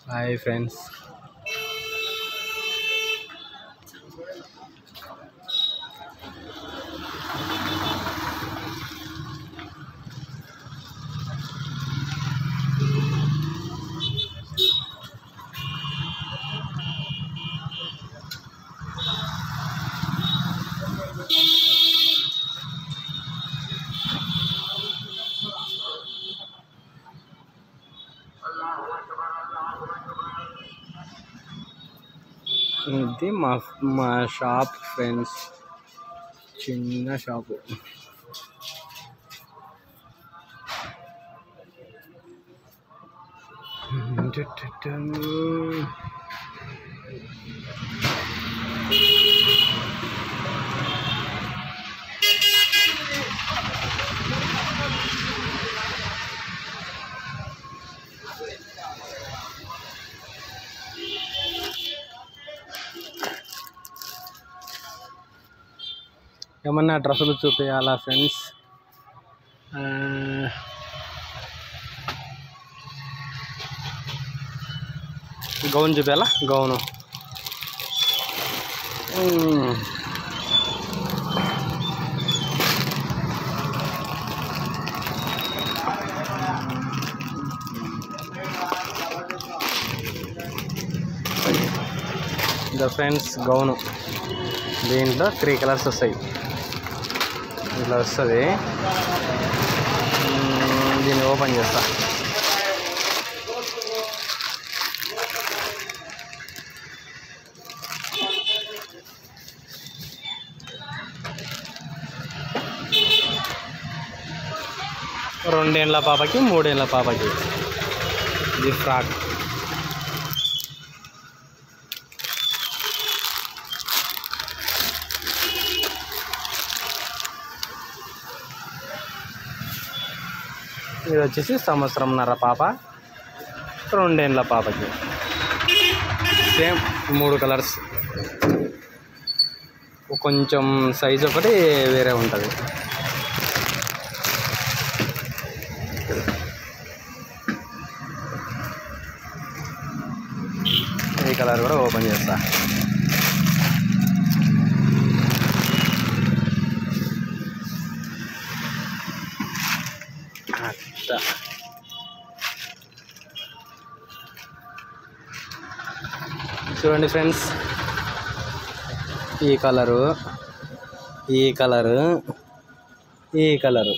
Hi friends. ఇది మా shop friends, చిన్న షాపు. ఏమన్నా డ్రెస్సులు చూపించాలా ఫ్రెండ్స్? గౌన్ చూపించాలా? గౌను ఇదా ఫ్రెండ్స్, గౌను. దీంట్లో 3 కలర్స్ వస్తాయి. ఇట్లా వస్తుంది. దీన్ని ఓపెన్ చేస్తా. రెండేళ్ళ పాపకి, 3 ఏళ్ళ పాపకి ఇది ఫ్రాక్. ఇది వచ్చేసి 1.5 సంవత్సరం పాప, 2 ఏళ్ళ పాపకి. Same 3 colours. కొంచెం సైజు ఒకటి వేరే ఉంటుంది. ఈ కలర్ కూడా ఓపెన్ చేస్తా. చూడండి ఫ్రెండ్స్, ఈ కలరు, ఈ కలరు, ఈ కలరు,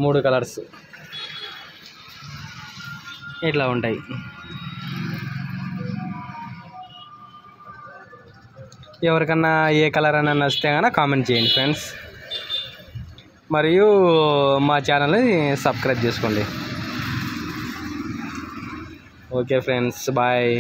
3 కలర్స్ ఇట్లా ఉంటాయి. ఎవరికన్నా ఏ కలర్ అన్నా నచ్చితే కన్నా కామెంట్ చేయండి ఫ్రెండ్స్. మరియు మా ఛానల్ని సబ్స్క్రైబ్ చేసుకోండి. Okay friends, bye.